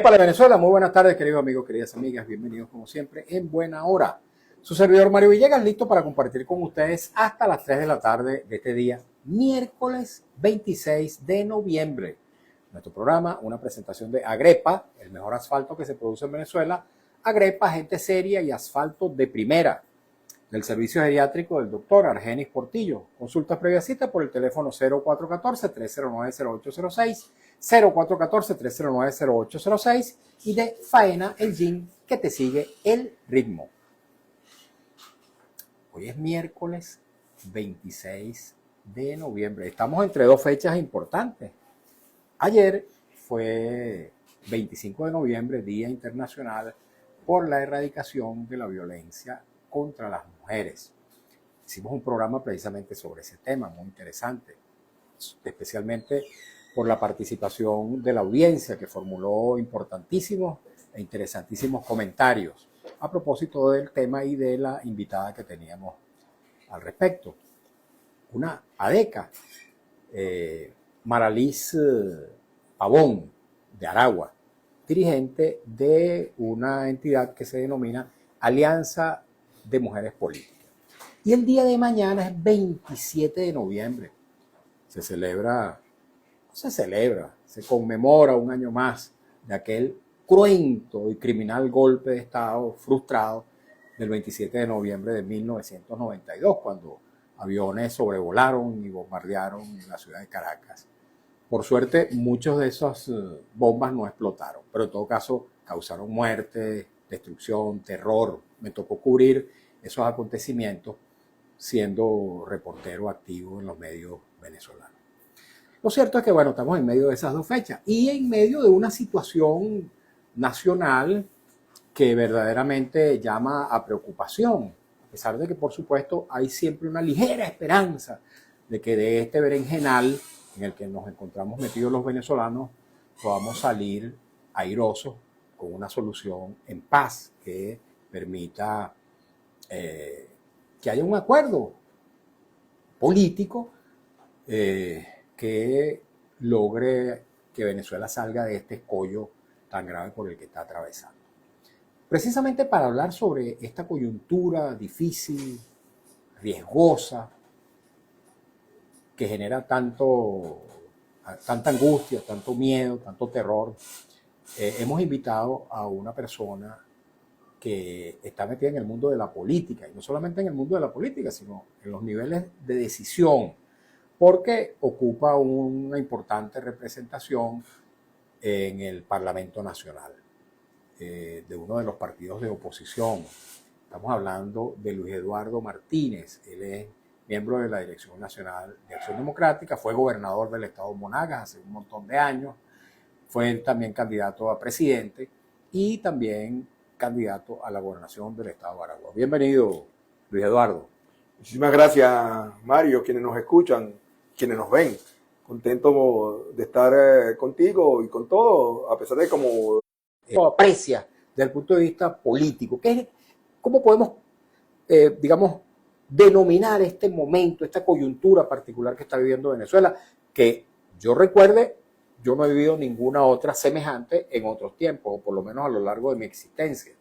Para Venezuela, muy buenas tardes, queridos amigos, queridas amigas, bienvenidos como siempre en Buena Hora. Su servidor Mario Villegas, listo para compartir con ustedes hasta las 3 de la tarde de este día, miércoles 26 de noviembre. Nuestro programa, una presentación de Agrepa, el mejor asfalto que se produce en Venezuela. Agrepa, gente seria y asfalto de primera. Del servicio geriátrico del doctor Argenis Portillo. Consultas previa cita por el teléfono 0414-309-0806, 0414-309-0806 y de Faena, el gym que te sigue el ritmo. Hoy es miércoles 26 de noviembre. Estamos entre dos fechas importantes. Ayer fue 25 de noviembre, Día Internacional por la Erradicación de la Violencia contra las Mujeres. Hicimos un programa precisamente sobre ese tema, muy interesante, especialmente por la participación de la audiencia que formuló importantísimos e interesantísimos comentarios a propósito del tema y de la invitada que teníamos al respecto. Una ADECA, Maraliz Pavón, de Aragua, dirigente de una entidad que se denomina Alianza de Mujeres Políticas. Y el día de mañana es 27 de noviembre. Se conmemora un año más de aquel cruento y criminal golpe de Estado frustrado del 27 de noviembre de 1992, cuando aviones sobrevolaron y bombardearon la ciudad de Caracas. Por suerte, muchas de esas bombas no explotaron, pero en todo caso causaron muerte, destrucción, terror. Me tocó cubrir esos acontecimientos siendo reportero activo en los medios venezolanos. Lo cierto es que, bueno, estamos en medio de esas dos fechas y en medio de una situación nacional que verdaderamente llama a preocupación, a pesar de que, por supuesto, hay siempre una ligera esperanza de que de este berenjenal en el que nos encontramos metidos los venezolanos podamos salir airosos con una solución en paz que permita que haya un acuerdo político que logre que Venezuela salga de este escollo tan grave por el que está atravesando. Precisamente para hablar sobre esta coyuntura difícil, riesgosa, que genera tanta angustia, tanto miedo, tanto terror, hemos invitado a una persona que está metida en el mundo de la política, y no solamente en el mundo de la política, sino en los niveles de decisión, porque ocupa una importante representación en el Parlamento Nacional de uno de los partidos de oposición. Estamos hablando de Luis Eduardo Martínez. Él es miembro de la Dirección Nacional de Acción Democrática, fue gobernador del estado de Monagas hace un montón de años, fue también candidato a presidente y también candidato a la gobernación del estado de Aragua. Bienvenido, Luis Eduardo. Muchísimas gracias, Mario, quienes nos escuchan, quienes nos ven. Contento de estar contigo y con todo, a pesar de cómo aprecia desde el punto de vista político. ¿Cómo podemos, digamos, denominar este momento, esta coyuntura particular que está viviendo Venezuela, que yo recuerde, yo no he vivido ninguna otra semejante en otros tiempos, o por lo menos a lo largo de mi existencia?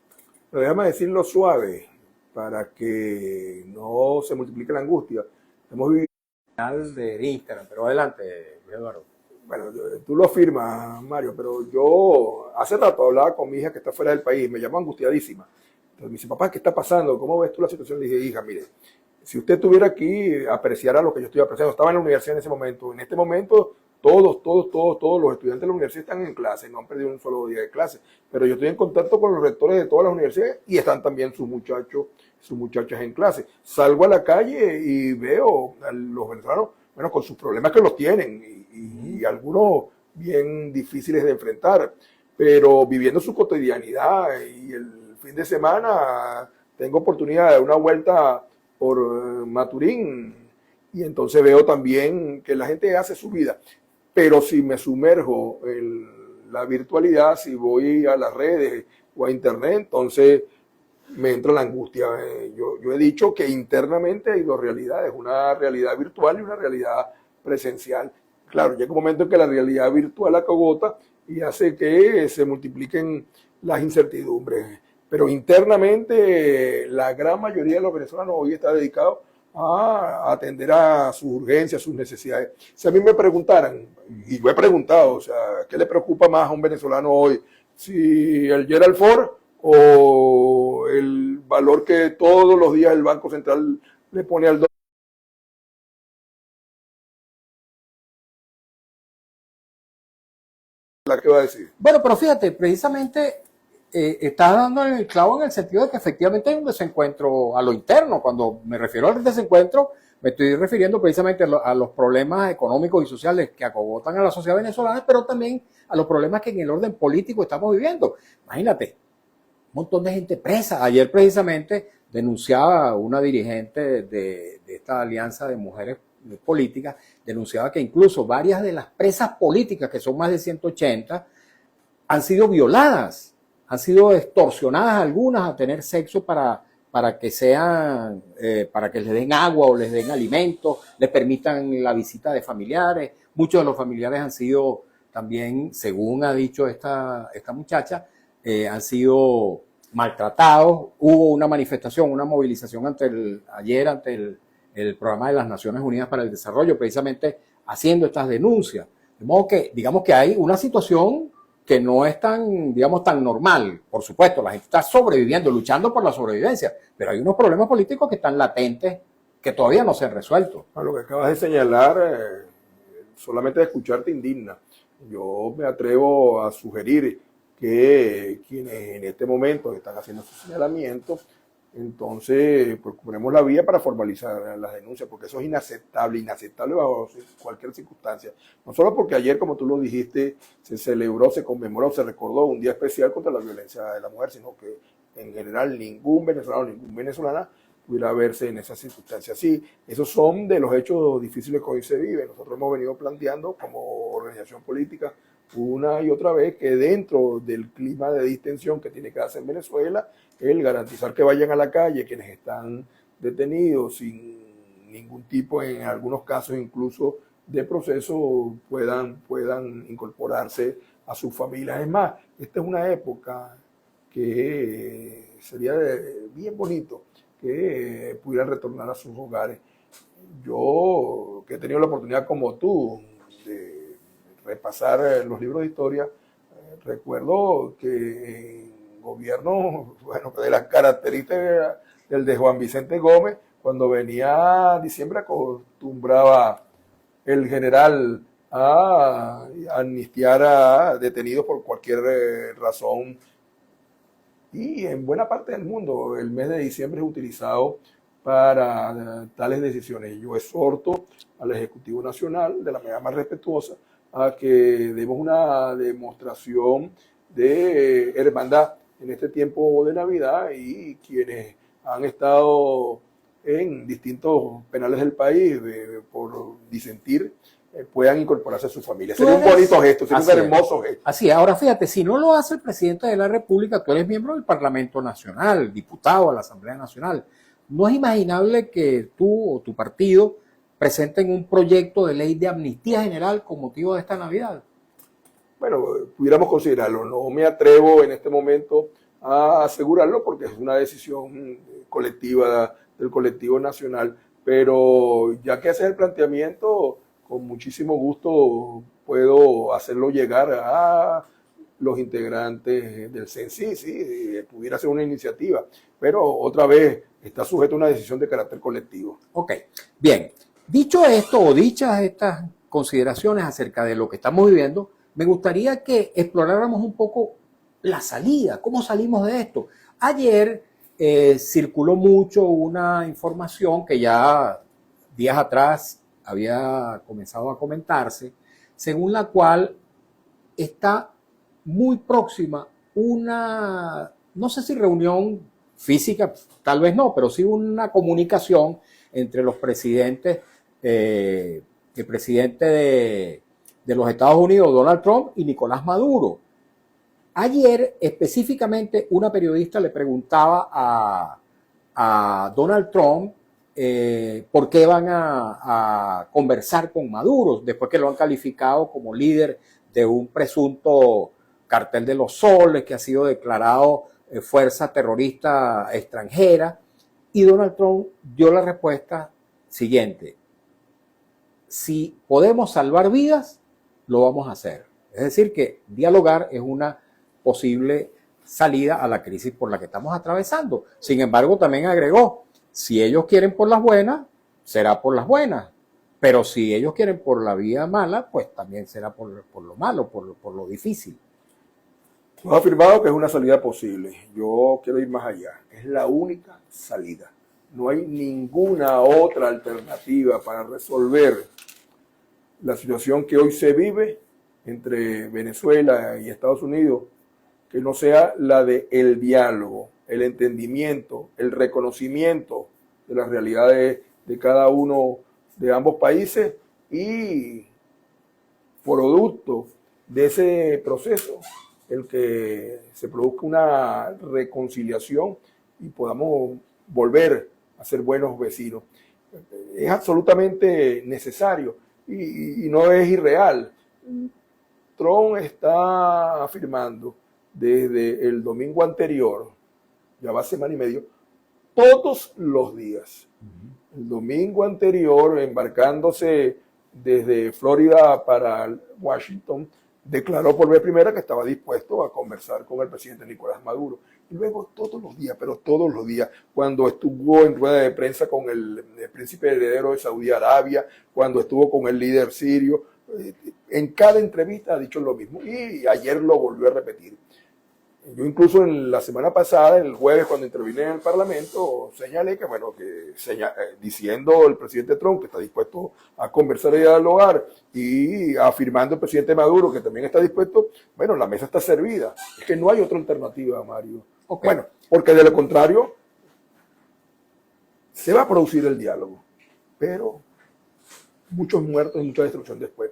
Pero déjame decirlo suave, para que no se multiplique la angustia. Hemos vivido de Instagram, pero adelante, Eduardo. Bueno, tú lo afirmas, Mario, pero yo hace rato hablaba con mi hija que está fuera del país, me llamó angustiadísima. Entonces me dice, papá, ¿qué está pasando? ¿Cómo ves tú la situación? Le dije, hija, mire, si usted estuviera aquí, apreciara lo que yo estoy apreciando. Estaba en la universidad en ese momento. En este momento, todos los estudiantes de la universidad están en clase, no han perdido un solo día de clase. Pero yo estoy en contacto con los rectores de todas las universidades y están también sus muchachas en clase. Salgo a la calle y veo a los venezolanos, bueno, con sus problemas que los tienen y algunos bien difíciles de enfrentar, pero viviendo su cotidianidad. Y el fin de semana tengo oportunidad de dar una vuelta por Maturín y entonces veo también que la gente hace su vida. Pero si me sumerjo en la virtualidad, si voy a las redes o a internet, entonces me entra la angustia. Yo he dicho que internamente hay dos realidades, una realidad virtual y una realidad presencial. Claro, llega un momento en que la realidad virtual acogota y hace que se multipliquen las incertidumbres. Pero internamente la gran mayoría de los venezolanos hoy está dedicado a atender a sus urgencias, sus necesidades. Si a mí me preguntaran, y yo he preguntado, o sea, ¿qué le preocupa más a un venezolano hoy? Si el Gerald Ford o el valor que todos los días el Banco Central le pone al dólar, ¿qué va a decir? Bueno, pero fíjate, precisamente estás dando el clavo en el sentido de que efectivamente hay un desencuentro a lo interno. Cuando me refiero al desencuentro, me estoy refiriendo precisamente a los problemas económicos y sociales que acogotan a la sociedad venezolana, pero también a los problemas que en el orden político estamos viviendo. Imagínate, un montón de gente presa. Ayer precisamente denunciaba una dirigente de esta alianza de mujeres políticas, denunciaba que incluso varias de las presas políticas, que son más de 180, han sido violadas, han sido extorsionadas algunas a tener sexo para que sean, para que les den agua o les den alimentos, les permitan la visita de familiares. Muchos de los familiares han sido también, según ha dicho esta muchacha, han sido maltratados. Hubo una manifestación, una movilización ayer ante el programa de las Naciones Unidas para el Desarrollo, precisamente haciendo estas denuncias. De modo que, digamos que hay una situación que no es tan, digamos, tan normal. Por supuesto, la gente está sobreviviendo, luchando por la sobrevivencia, pero hay unos problemas políticos que están latentes, que todavía no se han resuelto. A lo que acabas de señalar, solamente de escucharte indigna. Yo me atrevo a sugerir que quienes en este momento están haciendo sus señalamientos, entonces procuremos la vía para formalizar las denuncias, porque eso es inaceptable bajo cualquier circunstancia. No solo porque ayer, como tú lo dijiste, se celebró, se conmemoró, se recordó un día especial contra la violencia de la mujer, sino que en general ningún venezolano, ninguna venezolana pudiera verse en esas circunstancias. Sí, esos son de los hechos difíciles que hoy se viven. Nosotros hemos venido planteando como organización política una y otra vez que dentro del clima de distensión que tiene que hacer en Venezuela, el garantizar que vayan a la calle quienes están detenidos sin ningún tipo, en algunos casos incluso de proceso, puedan incorporarse a sus familias. Es más, esta es una época que sería bien bonito que pudieran retornar a sus hogares. Yo, que he tenido la oportunidad como tú de repasar los libros de historia, recuerdo que en gobierno, bueno, de las características del de Juan Vicente Gómez, cuando venía diciembre acostumbraba el general a amnistiar a detenidos por cualquier razón. Y en buena parte del mundo el mes de diciembre es utilizado para tales decisiones. Yo exhorto al Ejecutivo Nacional de la manera más respetuosa a que demos una demostración de hermandad en este tiempo de Navidad, y quienes han estado en distintos penales del país por disentir puedan incorporarse a su familia. Sería un bonito gesto, sería un hermoso gesto. Así es. Ahora fíjate, si no lo hace el presidente de la República, tú eres miembro del Parlamento Nacional, diputado a la Asamblea Nacional. No es imaginable que tú o tu partido presenten un proyecto de ley de amnistía general con motivo de esta Navidad. Bueno, pudiéramos considerarlo. No me atrevo en este momento a asegurarlo porque es una decisión colectiva del colectivo nacional, pero ya que haces el planteamiento, con muchísimo gusto puedo hacerlo llegar a los integrantes del CEN. Sí, pudiera ser una iniciativa, pero otra vez está sujeto a una decisión de carácter colectivo. Ok, bien. Dicho esto o dichas estas consideraciones acerca de lo que estamos viviendo, me gustaría que exploráramos un poco la salida, cómo salimos de esto. Ayer circuló mucho una información que ya días atrás había comenzado a comentarse, según la cual está muy próxima una, no sé si reunión física, tal vez no, pero sí una comunicación entre los presidentes, el presidente de los Estados Unidos, Donald Trump, y Nicolás Maduro. Ayer, específicamente, una periodista le preguntaba a Donald Trump por qué van a conversar con Maduro, después que lo han calificado como líder de un presunto cartel de los soles que ha sido declarado fuerza terrorista extranjera, y Donald Trump dio la respuesta siguiente: si podemos salvar vidas, lo vamos a hacer. Es decir, que dialogar es una posible salida a la crisis por la que estamos atravesando. Sin embargo, también agregó, si ellos quieren por las buenas, será por las buenas. Pero si ellos quieren por la vía mala, pues también será por lo malo, por lo difícil. Tú has afirmado que es una salida posible. Yo quiero ir más allá. Es la única salida. No hay ninguna otra alternativa para resolver la situación que hoy se vive entre Venezuela y Estados Unidos, que no sea la de el diálogo, el entendimiento, el reconocimiento de las realidades de cada uno de ambos países, y producto de ese proceso el que se produzca una reconciliación y podamos volver a ser buenos vecinos. Es absolutamente necesario y no es irreal. Trump está afirmando desde el domingo anterior, ya va semana y medio, todos los días. El domingo anterior, embarcándose desde Florida para Washington, declaró por vez primera que estaba dispuesto a conversar con el presidente Nicolás Maduro. Y luego todos los días, pero todos los días, cuando estuvo en rueda de prensa con el príncipe heredero de Saudi Arabia, cuando estuvo con el líder sirio, en cada entrevista ha dicho lo mismo, y ayer lo volvió a repetir. Yo incluso en la semana pasada, el jueves, cuando intervine en el Parlamento, señalé que, bueno, diciendo el presidente Trump que está dispuesto a conversar y a dialogar, y afirmando el presidente Maduro que también está dispuesto, bueno, la mesa está servida. Es que no hay otra alternativa, Mario. Okay. Bueno, porque de lo contrario, se va a producir el diálogo, pero muchos muertos y mucha destrucción después.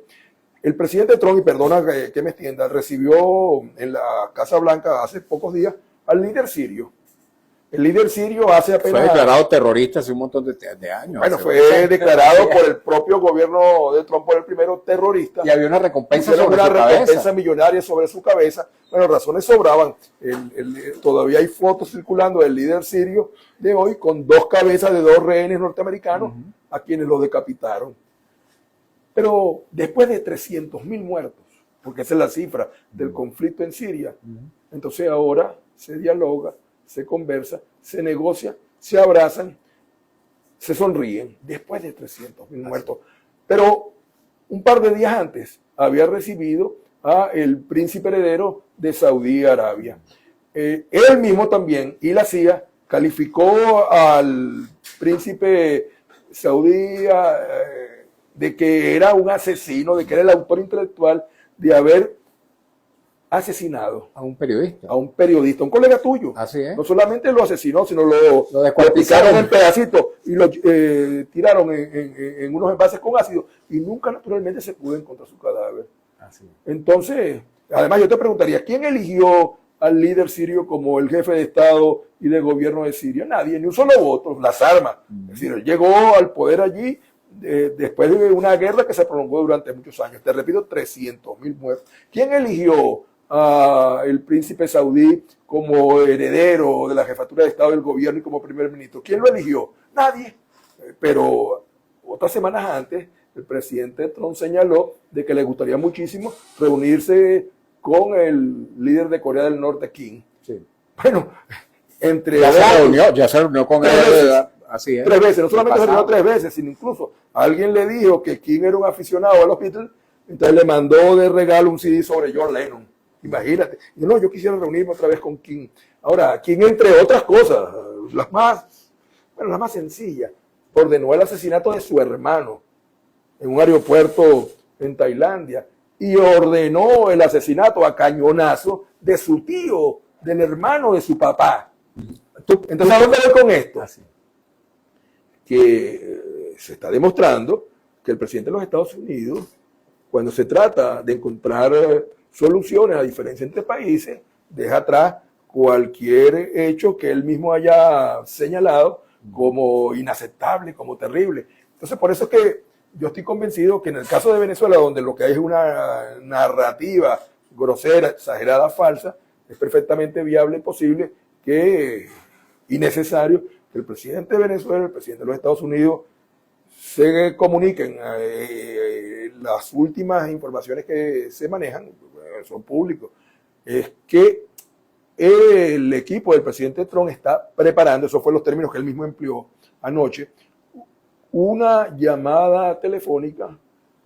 El presidente Trump, y perdona que me extienda, recibió en la Casa Blanca hace pocos días al líder sirio. El líder sirio hace apenas... Fue declarado terrorista hace un montón de años. Bueno, fue declarado por el propio gobierno de Trump por el primero terrorista. Y había una recompensa sobre su cabeza. Una recompensa millonaria sobre su cabeza. Bueno, razones sobraban. Todavía hay fotos circulando del líder sirio de hoy con 2 cabezas de 2 rehenes norteamericanos a quienes los decapitaron. Pero después de 300.000 muertos, porque esa es la cifra del conflicto en Siria, entonces ahora se dialoga, se conversa, se negocia, se abrazan, se sonríen, después de 300.000 muertos. Pero un par de días antes había recibido a el príncipe heredero de Saudi Arabia. Él mismo también, y la CIA, calificó al príncipe saudí de que era un asesino, de que era el autor intelectual de haber asesinado a un periodista. A un periodista, un colega tuyo. Así es. No solamente lo asesinó, sino lo picaron en pedacitos y lo tiraron en unos envases con ácido, y nunca naturalmente se pudo encontrar su cadáver. Así es. Entonces, además yo te preguntaría, ¿quién eligió al líder sirio como el jefe de Estado y de gobierno de Siria? Nadie, ni un solo voto, las armas. Es decir, él llegó al poder allí después de una guerra que se prolongó durante muchos años. Te repito, 300.000 muertos. ¿Quién eligió al príncipe saudí como heredero de la jefatura de Estado del gobierno y como primer ministro? ¿Quién lo eligió? Nadie. Pero otras semanas antes, el presidente Trump señaló de que le gustaría muchísimo reunirse con el líder de Corea del Norte, Kim. Sí. Bueno, entre... Ya se reunió con él. Así es. 3 veces, no solamente se reunió 3 veces, sino incluso alguien le dijo que Kim era un aficionado a los Beatles, entonces le mandó de regalo un CD sobre John Lennon. Imagínate. Y no, yo quisiera reunirme otra vez con Kim. Ahora, Kim, entre otras cosas, las más sencillas, ordenó el asesinato de su hermano en un aeropuerto en Tailandia, y ordenó el asesinato a cañonazo de su tío, del hermano de su papá. Entonces, ¿a dónde voy con esto? Así. Que se está demostrando que el presidente de los Estados Unidos, cuando se trata de encontrar soluciones a diferencias entre países, deja atrás cualquier hecho que él mismo haya señalado como inaceptable, como terrible. Entonces, por eso es que yo estoy convencido que en el caso de Venezuela, donde lo que hay es una narrativa grosera, exagerada, falsa, es perfectamente viable y posible y necesario que el presidente de Venezuela, el presidente de los Estados Unidos, se comuniquen. Las últimas informaciones que se manejan son públicos. Es que el equipo del presidente Trump está preparando, esos fueron los términos que él mismo empleó anoche, una llamada telefónica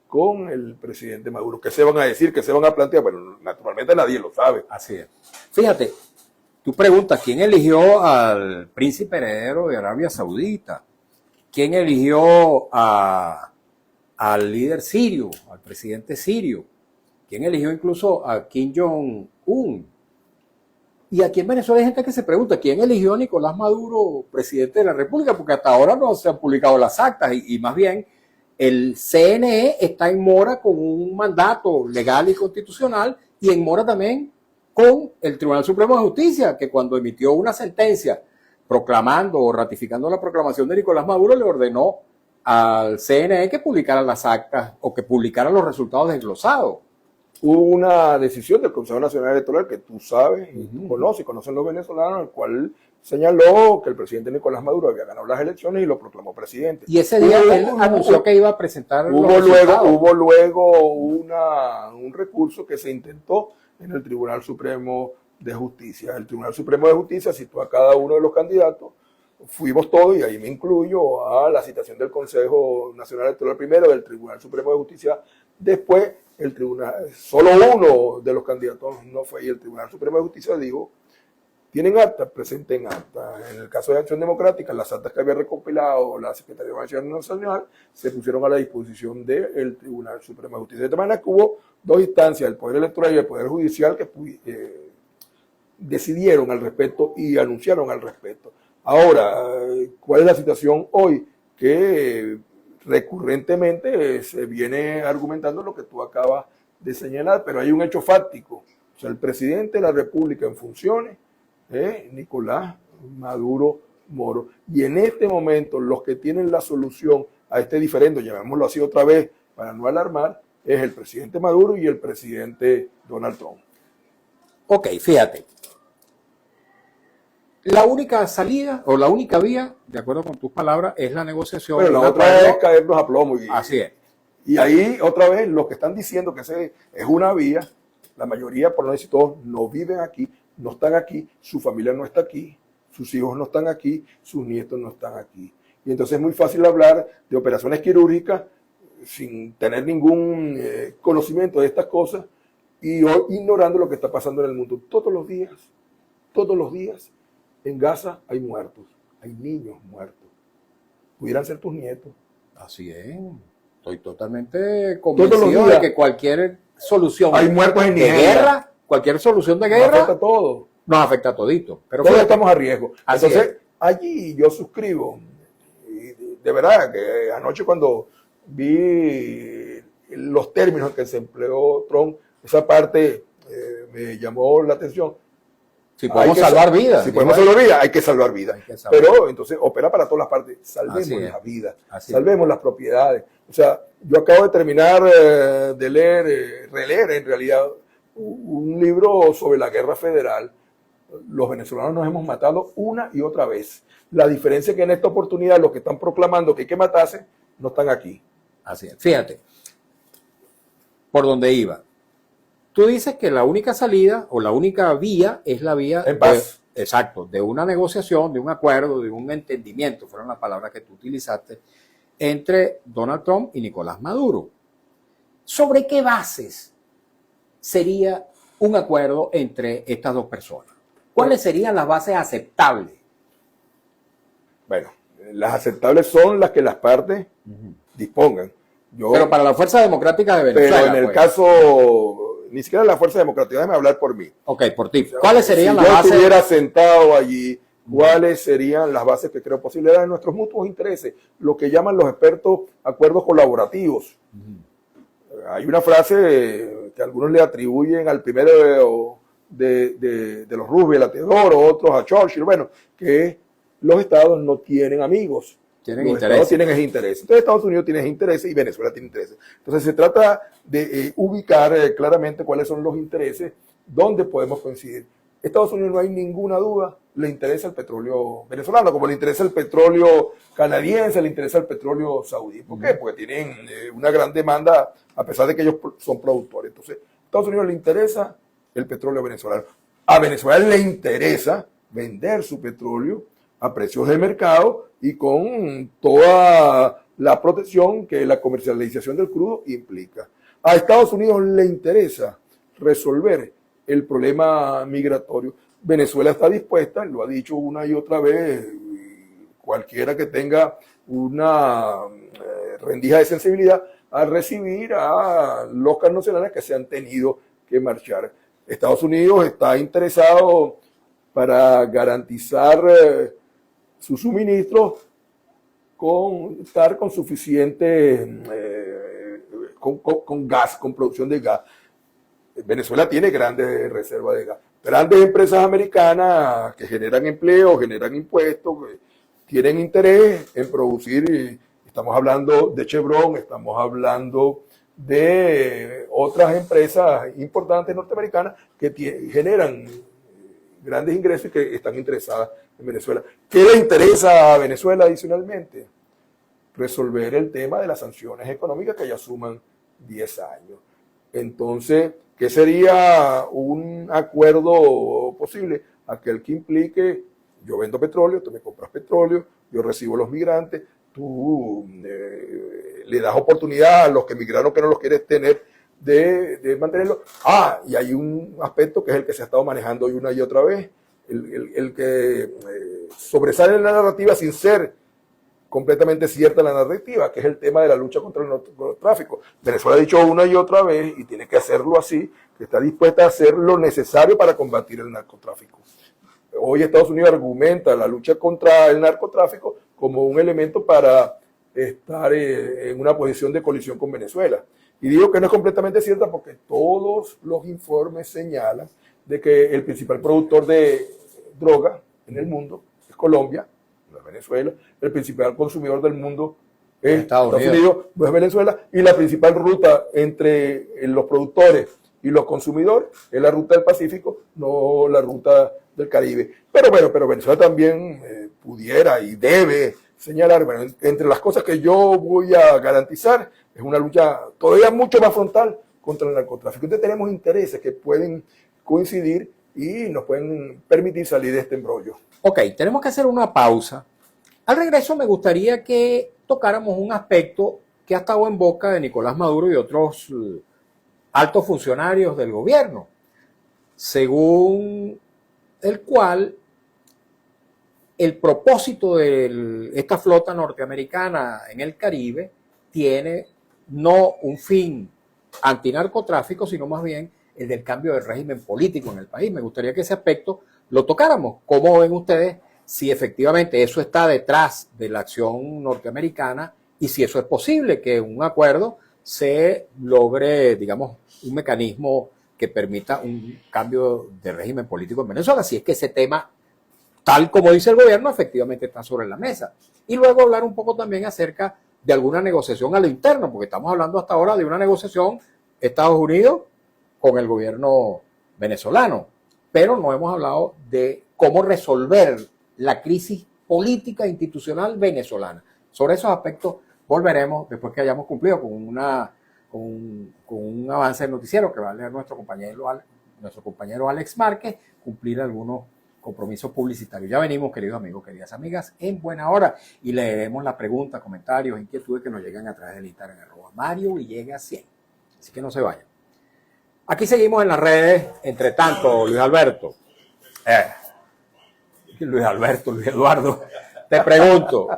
con el presidente Maduro. ¿Qué se van a decir? ¿Qué se van a plantear? Bueno, naturalmente nadie lo sabe. Así es. Fíjate, tú preguntas, ¿quién eligió al príncipe heredero de Arabia Saudita? ¿Quién eligió al líder sirio, al presidente sirio? ¿Quién eligió incluso a Kim Jong-un? Y aquí en Venezuela hay gente que se pregunta, ¿quién eligió a Nicolás Maduro presidente de la República? Porque hasta ahora no se han publicado las actas y más bien el CNE está en mora con un mandato legal y constitucional y en mora también con el Tribunal Supremo de Justicia, que cuando emitió una sentencia proclamando o ratificando la proclamación de Nicolás Maduro le ordenó al CNE que publicara las actas o que publicara los resultados desglosados. Hubo una decisión del Consejo Nacional Electoral que tú sabes y tú conocen los venezolanos, el cual señaló que el presidente Nicolás Maduro había ganado las elecciones y lo proclamó presidente. Y ese día él anunció que iba a presentar Hubo luego un recurso que se intentó en el Tribunal Supremo de Justicia. El Tribunal Supremo de Justicia citó a cada uno de los candidatos, fuimos todos, y ahí me incluyo, a la citación del Consejo Nacional Electoral primero, del Tribunal Supremo de Justicia después. El tribunal, solo uno de los candidatos no fue, y el Tribunal Supremo de Justicia dijo: tienen actas, presenten actas. En el caso de Acción Democrática, las actas que había recopilado la Secretaría de Acción Nacional se pusieron a la disposición del Tribunal Supremo de Justicia. De manera que hubo dos instancias, el Poder Electoral y el Poder Judicial, que decidieron al respecto y anunciaron al respecto. Ahora, ¿cuál es la situación hoy? Que recurrentemente se viene argumentando lo que tú acabas de señalar, pero hay un hecho fáctico. O sea, el presidente de la República en funciones, Nicolás Maduro Moro. Y en este momento los que tienen la solución a este diferendo, llamémoslo así otra vez para no alarmar, es el presidente Maduro y el presidente Donald Trump. Ok, fíjate. La única salida o la única vía, de acuerdo con tus palabras, es la negociación. Pero la otra es caernos a plomo. Así es. Y ahí, otra vez, los que están diciendo que ese es una vía, la mayoría, por no decir todos, no viven aquí, no están aquí, su familia no está aquí, sus hijos no están aquí, sus nietos no están aquí. Y entonces es muy fácil hablar de operaciones quirúrgicas sin tener ningún conocimiento de estas cosas y ignorando lo que está pasando en el mundo. Todos los días, en Gaza hay muertos, hay niños muertos. Pudieran ser tus nietos. Así es. Estoy totalmente convencido de que cualquier solución hay muertos en de Nigeria. guerra, cualquier solución de guerra nos afecta a todos. Nos afecta a todito. Pero todos estamos a riesgo. Así Entonces, es. allí yo suscribo. Y de verdad que anoche cuando vi los términos en que se empleó Trump, esa parte me llamó la atención. Si podemos salvar vidas. Si podemos salvar vidas, hay que salvar vidas. Pero entonces opera para todas las partes. Salvemos la vida, salvemos las propiedades. O sea, yo acabo de terminar de releer en realidad un libro sobre la guerra federal. Los venezolanos nos hemos matado una y otra vez. La diferencia es que en esta oportunidad los que están proclamando que hay que matarse no están aquí. Así es. Fíjate, por donde iba. Tú dices que la única salida o la única vía es la vía en paz. Exacto, de una negociación, de un acuerdo, de un entendimiento, fueron las palabras que tú utilizaste, entre Donald Trump y Nicolás Maduro. ¿Sobre qué bases sería un acuerdo entre estas dos personas? ¿Cuáles serían las bases aceptables? Bueno, las aceptables son las que las partes dispongan. Pero para la Fuerza Democrática de Venezuela. Pero en el caso, ni siquiera la Fuerza Democrática, déjame hablar por mí. Ok, por ti. ¿Cuáles serían las bases? Si bases? yo estuviera sentado allí, ¿cuáles serían las bases que creo posibles? Eran nuestros mutuos intereses, lo que llaman los expertos acuerdos colaborativos. Hay una frase que algunos le atribuyen al primero de los Roosevelt, a Teodoro, otros a Churchill, bueno, que los estados no tienen amigos, Tienen los interés. estados tienen ese interés. Entonces Estados Unidos tiene ese interés y Venezuela tiene intereses. Entonces se trata de ubicar claramente cuáles son los intereses, dónde podemos coincidir. Estados Unidos, no hay ninguna duda, le interesa el petróleo venezolano, como le interesa el petróleo canadiense, le interesa el petróleo saudí. ¿Por qué? Porque tienen una gran demanda, a pesar de que ellos son productores. Entonces, a Estados Unidos le interesa el petróleo venezolano. A Venezuela le interesa vender su petróleo a precios de mercado y con toda la protección que la comercialización del crudo implica. A Estados Unidos le interesa resolver el problema migratorio. Venezuela está dispuesta, lo ha dicho una y otra vez, cualquiera que tenga una rendija de sensibilidad, a recibir a los connacionales que se han tenido que marchar. Estados Unidos está interesado para garantizar su suministro estar con suficiente con gas, con producción de gas. Venezuela tiene grandes reservas de gas. Grandes empresas americanas que generan empleo, generan impuestos, tienen interés en producir. Estamos hablando de Chevron, estamos hablando de otras empresas importantes norteamericanas que generan grandes ingresos y que están interesadas en Venezuela. ¿Qué le interesa a Venezuela adicionalmente? Resolver el tema de las sanciones económicas que ya suman 10 años. Entonces, ¿qué sería un acuerdo posible? Aquel que implique, yo vendo petróleo, tú me compras petróleo, yo recibo los migrantes, tú le das oportunidad a los que migraron que no los quieres tener de mantenerlo. Y hay un aspecto que es el que se ha estado manejando una y otra vez, el que sobresale en la narrativa sin ser completamente cierta la narrativa, que es el tema de la lucha contra el narcotráfico. Venezuela ha dicho una y otra vez, y tiene que hacerlo así, que está dispuesta a hacer lo necesario para combatir el narcotráfico. Hoy Estados Unidos argumenta la lucha contra el narcotráfico como un elemento para estar en una posición de colisión con Venezuela. Y digo que no es completamente cierta porque todos los informes señalan de que el principal productor de droga en el mundo es Colombia, no es Venezuela. El principal consumidor del mundo es Estados Unidos, no es Venezuela. Y la principal ruta entre los productores y los consumidores es la ruta del Pacífico, no la ruta del Caribe. Pero Venezuela también pudiera y debe señalar, bueno, entre las cosas que yo voy a garantizar es una lucha todavía mucho más frontal contra el narcotráfico. Entonces tenemos intereses que pueden coincidir y nos pueden permitir salir de este embrollo. Ok, tenemos que hacer una pausa. Al regreso me gustaría que tocáramos un aspecto que ha estado en boca de Nicolás Maduro y otros altos funcionarios del gobierno, según el cual el propósito de esta flota norteamericana en el Caribe tiene no un fin antinarcotráfico, sino más bien el del cambio de régimen político en el país. Me gustaría que ese aspecto lo tocáramos. ¿Cómo ven ustedes si efectivamente eso está detrás de la acción norteamericana y si eso es posible, que un acuerdo se logre, digamos, un mecanismo que permita un cambio de régimen político en Venezuela, si es que ese tema, tal como dice el gobierno, efectivamente está sobre la mesa? Y luego hablar un poco también acerca de alguna negociación a lo interno, porque estamos hablando hasta ahora de una negociación Estados Unidos con el gobierno venezolano, pero no hemos hablado de cómo resolver la crisis política e institucional venezolana. Sobre esos aspectos volveremos después que hayamos cumplido con un avance del noticiero que va a leer nuestro compañero Alex Márquez, cumplir algunos compromisos publicitarios. Ya venimos, queridos amigos, queridas amigas, en buena hora y leeremos las preguntas, comentarios, inquietudes que nos llegan a través del Instagram @MarioVillegas100. Así que no se vayan. Aquí seguimos en las redes. Entre tanto, Luis Eduardo, te pregunto,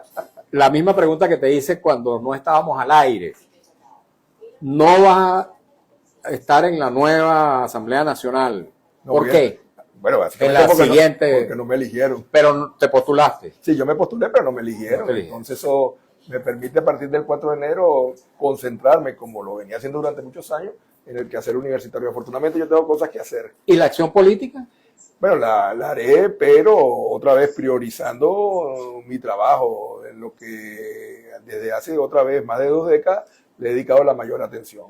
la misma pregunta que te hice cuando no estábamos al aire. ¿No vas a estar en la nueva Asamblea Nacional? No, ¿Por qué? Bueno, básicamente porque no me eligieron. Pero te postulaste. Sí, yo me postulé, pero no me eligieron. Entonces eso me permite a partir del 4 de enero concentrarme, como lo venía haciendo durante muchos años, en el quehacer universitario. Afortunadamente yo tengo cosas que hacer. ¿Y la acción política? Bueno, la haré, pero otra vez priorizando mi trabajo lo que desde hace otra vez más de 2 décadas le he dedicado la mayor atención.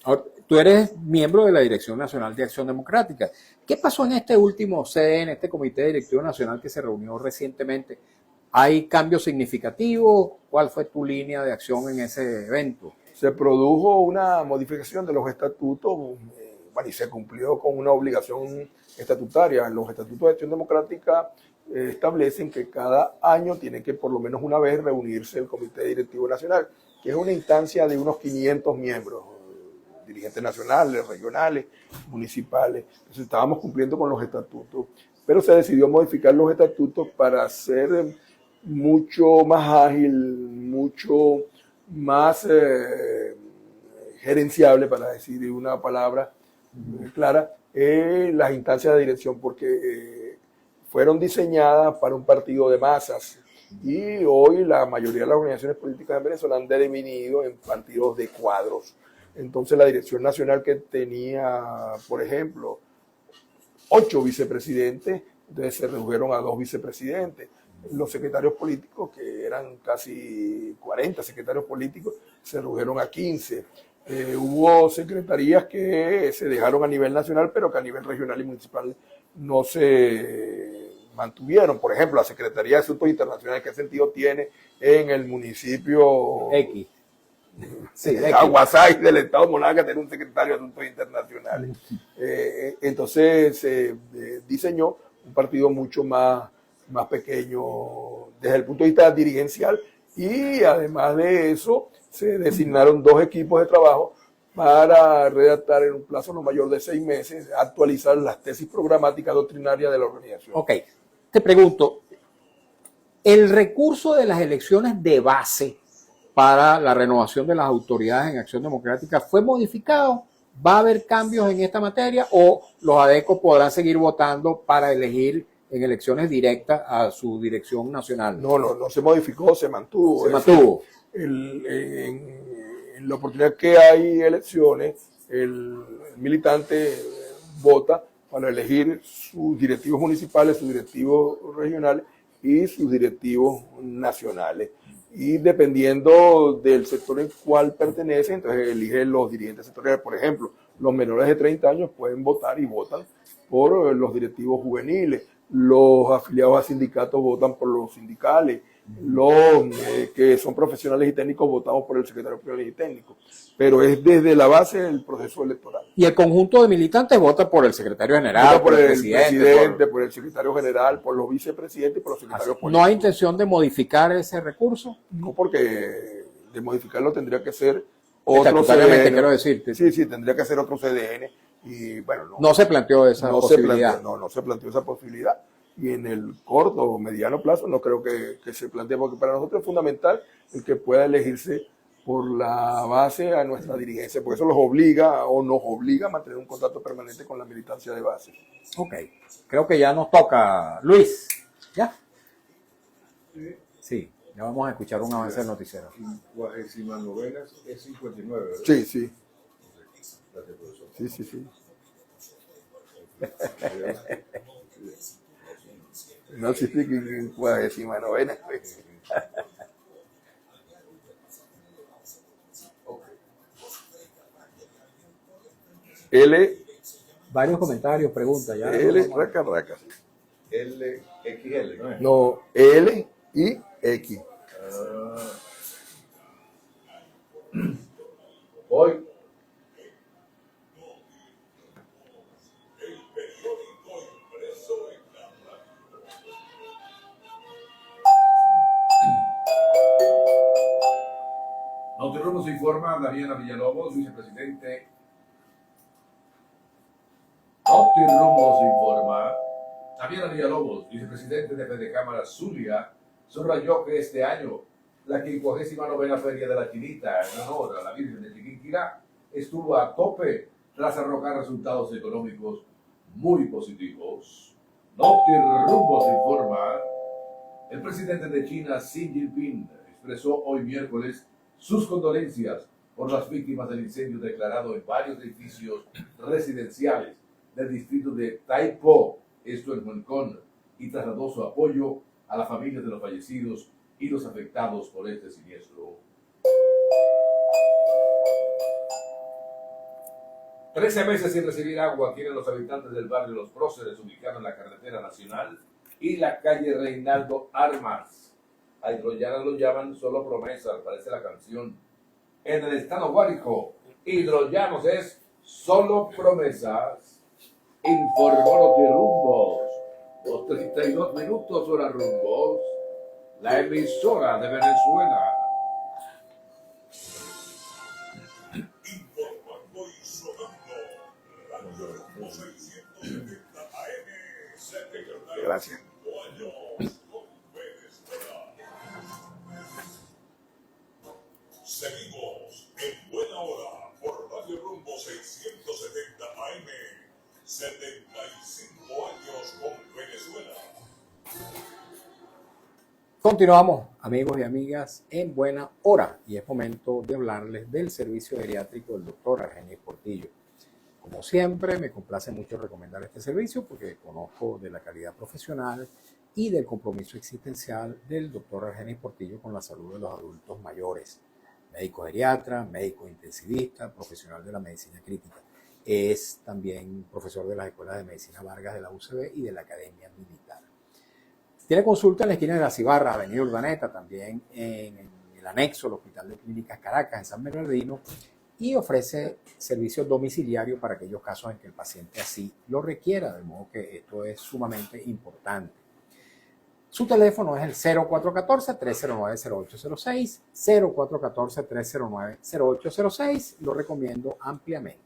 Ahora, tú eres miembro de la Dirección Nacional de Acción Democrática. ¿Qué pasó en este último CDN, en este Comité Directivo Nacional que se reunió recientemente? ¿Hay cambios significativos? ¿Cuál fue tu línea de acción en ese evento? Se produjo una modificación de los estatutos, bueno, y se cumplió con una obligación estatutaria. Los estatutos de Acción Democrática establecen que cada año tiene que por lo menos una vez reunirse el Comité Directivo Nacional, que es una instancia de unos 500 miembros, dirigentes nacionales, regionales, municipales. Entonces estábamos cumpliendo con los estatutos, pero se decidió modificar los estatutos para hacer mucho más ágil, mucho más gerenciable, para decir una palabra clara, las instancias de dirección, porque fueron diseñadas para un partido de masas y hoy la mayoría de las organizaciones políticas en Venezuela han devenido en partidos de cuadros. Entonces la dirección nacional, que tenía, por ejemplo, 8 vicepresidentes, entonces se redujeron a 2 vicepresidentes. Los secretarios políticos, que eran casi 40 secretarios políticos, se redujeron a 15. Hubo secretarías que se dejaron a nivel nacional, pero que a nivel regional y municipal no se mantuvieron. Por ejemplo, la Secretaría de Asuntos Internacionales, ¿qué sentido tiene en el municipio X? Sí, Aguasay del Estado Monaga tener un secretario de Asuntos Internacionales? Entonces se diseñó un partido mucho más pequeño desde el punto de vista dirigencial, y además de eso se designaron 2 equipos de trabajo para redactar en un plazo no mayor de 6 meses, actualizar las tesis programáticas doctrinarias de la organización. Ok, te pregunto, el recurso de las elecciones de base para la renovación de las autoridades en Acción Democrática fue modificado. ¿Va a haber cambios en esta materia o los ADECO podrán seguir votando para elegir en elecciones directas a su dirección nacional? No se modificó, se mantuvo. Se mantuvo. En la oportunidad que hay elecciones, el militante vota para elegir sus directivos municipales, sus directivos regionales y sus directivos nacionales. Y dependiendo del sector en cual pertenece, entonces elige los dirigentes sectoriales. Por ejemplo, los menores de 30 años pueden votar y votan por los directivos juveniles. Los afiliados a sindicatos votan por los sindicales. Los que son profesionales y técnicos votamos por el secretario profesional y técnico. Pero es desde la base del proceso electoral. Y el conjunto de militantes vota por el secretario general, vota por el presidente, por el secretario general, por los vicepresidentes y por los secretarios políticos. ¿No hay intención de modificar ese recurso? No, porque de modificarlo tendría que ser otro CDN. Quiero decirte. Sí, tendría que ser otro CDN. Y bueno, no se planteó esa posibilidad. No se planteó esa posibilidad. Y en el corto o mediano plazo no creo que se plantee, porque para nosotros es fundamental el que pueda elegirse por la base a nuestra dirigencia, porque eso los obliga o nos obliga a mantener un contacto permanente con la militancia de base. Ok, creo que ya nos toca. Luis, ¿ya? Sí, ya vamos a escuchar un avance del noticiero. 59 es 59, ¿verdad? Sí, sí. Gracias, profesor. Sí. No existe que 59. L. Varios comentarios, preguntas. Ya L, raca. LXL, ¿no es? No, L y X. Hoy. Noticiero nos informa Daniela Villalobos, vicepresidente. Noticiero informa Daniela Villalobos, vicepresidente de Fedecámara Zulia, subrayó que este año la 59ª Feria de la Chinita en honor a la Virgen de Chiquinquirá estuvo a tope tras arrojar resultados económicos muy positivos. Noticiero informa el presidente de China, Xi Jinping, expresó hoy miércoles sus condolencias por las víctimas del incendio declarado en varios edificios residenciales del distrito de Taipo, esto en Hong Kong, y trasladó su apoyo a la familia de los fallecidos y los afectados por este siniestro. 13 meses sin recibir agua tienen los habitantes del barrio Los Próceres, ubicado en la carretera nacional y la calle Reinaldo Armas. A Hidrollanos lo llaman solo promesas, parece la canción. En el estado Guárico, Hidrollanos es solo promesas. Informó Notirumbos. 2:32 minutos, hora Rumbos. La emisora de Venezuela. Informando y sonando. Radio Rumbo 670 AM. 75 Gracias. años con Venezuela. Seguimos en buena hora por Radio Rumbo 670 AM. 75 años con Venezuela. Continuamos, amigos y amigas, en buena hora, y es momento de hablarles del servicio geriátrico del doctor Argenis Portillo. Como siempre, me complace mucho recomendar este servicio porque conozco de la calidad profesional y del compromiso existencial del doctor Argenis Portillo con la salud de los adultos mayores. Médico geriatra, médico intensivista, profesional de la medicina crítica. Es también profesor de las escuelas de medicina Vargas de la UCB y de la Academia Militar. Tiene consulta en la esquina de la Cibarra, Avenida Urdaneta, también en el anexo del Hospital de Clínicas Caracas, en San Bernardino, y ofrece servicio domiciliario para aquellos casos en que el paciente así lo requiera, de modo que esto es sumamente importante. Su teléfono es el 0414-309-0806, 0414-309-0806, lo recomiendo ampliamente.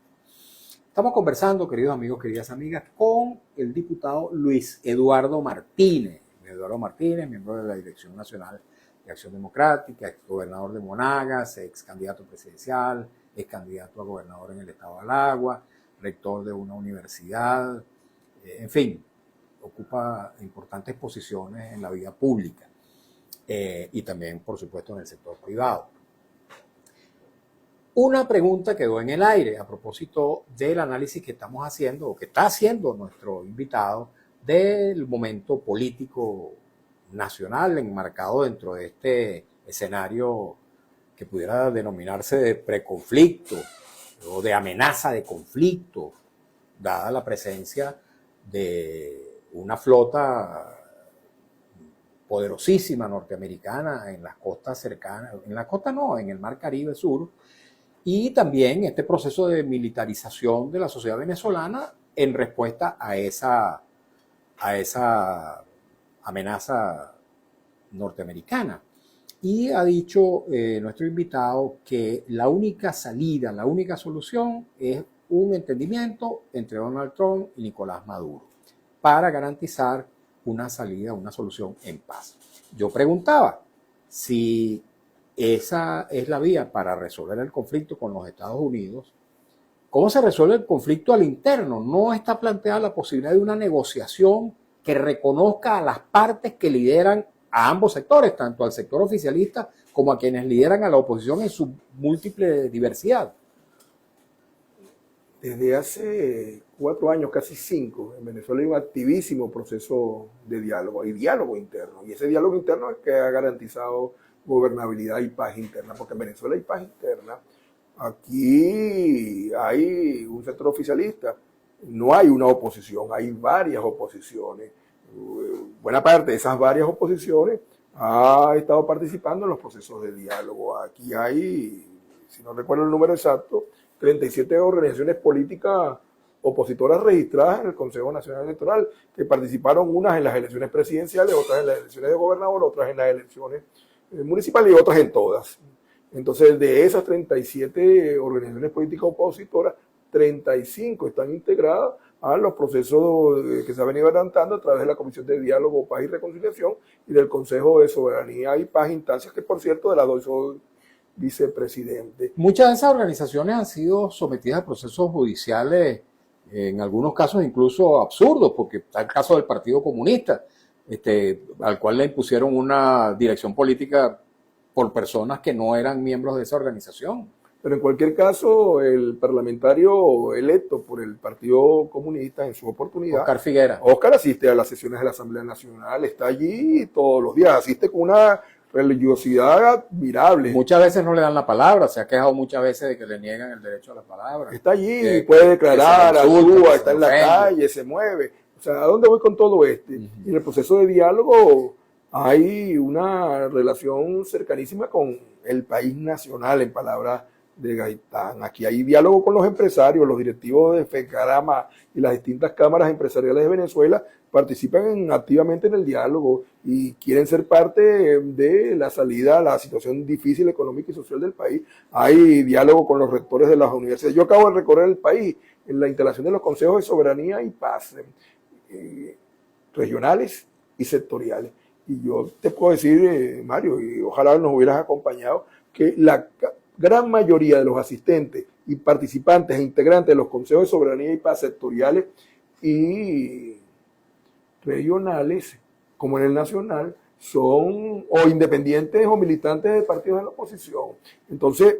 Estamos conversando, queridos amigos, queridas amigas, con el diputado Luis Eduardo Martínez. Eduardo Martínez, miembro de la Dirección Nacional de Acción Democrática, ex gobernador de Monagas, ex candidato presidencial, ex candidato a gobernador en el estado de Aragua, rector de una universidad, en fin, ocupa importantes posiciones en la vida pública y también, por supuesto, en el sector privado. Una pregunta quedó en el aire a propósito del análisis que estamos haciendo, o que está haciendo nuestro invitado, del momento político nacional enmarcado dentro de este escenario que pudiera denominarse de preconflicto o de amenaza de conflicto, dada la presencia de una flota poderosísima norteamericana en las costas cercanas, en la costa no, en el Mar Caribe Sur, y también este proceso de militarización de la sociedad venezolana en respuesta a esa amenaza norteamericana. Y ha dicho nuestro invitado que la única salida, la única solución es un entendimiento entre Donald Trump y Nicolás Maduro para garantizar una salida, una solución en paz. Yo preguntaba si esa es la vía para resolver el conflicto con los Estados Unidos. ¿Cómo se resuelve el conflicto al interno? No está planteada la posibilidad de una negociación que reconozca a las partes que lideran a ambos sectores, tanto al sector oficialista como a quienes lideran a la oposición en su múltiple diversidad. Desde hace 4 años, casi 5, en Venezuela hay un activísimo proceso de diálogo, hay diálogo interno, y ese diálogo interno es que ha garantizado gobernabilidad y paz interna, porque en Venezuela hay paz interna. Aquí hay un sector oficialista, no hay una oposición, hay varias oposiciones. Buena parte de esas varias oposiciones ha estado participando en los procesos de diálogo. Aquí hay, si no recuerdo el número exacto, 37 organizaciones políticas opositoras registradas en el Consejo Nacional Electoral, que participaron unas en las elecciones presidenciales, otras en las elecciones de gobernador, otras en las elecciones municipales y otras en todas. Entonces, de esas 37 organizaciones políticas opositoras, 35 están integradas a los procesos que se han venido adelantando a través de la Comisión de Diálogo, Paz y Reconciliación y del Consejo de Soberanía y Paz, instancias que, por cierto, de las dos soy vicepresidente. Muchas de esas organizaciones han sido sometidas a procesos judiciales, en algunos casos incluso absurdos, porque está el caso del Partido Comunista, al cual le impusieron una dirección política por personas que no eran miembros de esa organización. Pero en cualquier caso, el parlamentario electo por el Partido Comunista en su oportunidad, Oscar Figuera. Oscar asiste a las sesiones de la Asamblea Nacional, está allí todos los días, asiste con una religiosidad admirable. Muchas veces no le dan la palabra, se ha quejado muchas veces de que le niegan el derecho a la palabra. Está allí, Que- puede declarar, que se insulta, actúa, que está se en la ofende. calle, se mueve. O sea, ¿a dónde voy con todo esto? Y en el proceso de diálogo hay una relación cercanísima con el país nacional, en palabras de Gaitán. Aquí hay diálogo con los empresarios, los directivos de FECARAMA y las distintas cámaras empresariales de Venezuela participan activamente en el diálogo y quieren ser parte de la salida a la situación difícil económica y social del país. Hay diálogo con los rectores de las universidades. Yo acabo de recorrer el país en la instalación de los consejos de soberanía y paz regionales y sectoriales. Y yo te puedo decir, Mario, y ojalá nos hubieras acompañado, que la gran mayoría de los asistentes y participantes e integrantes de los consejos de soberanía y paz sectoriales y regionales, como en el nacional, son o independientes o militantes de partidos de la oposición. Entonces,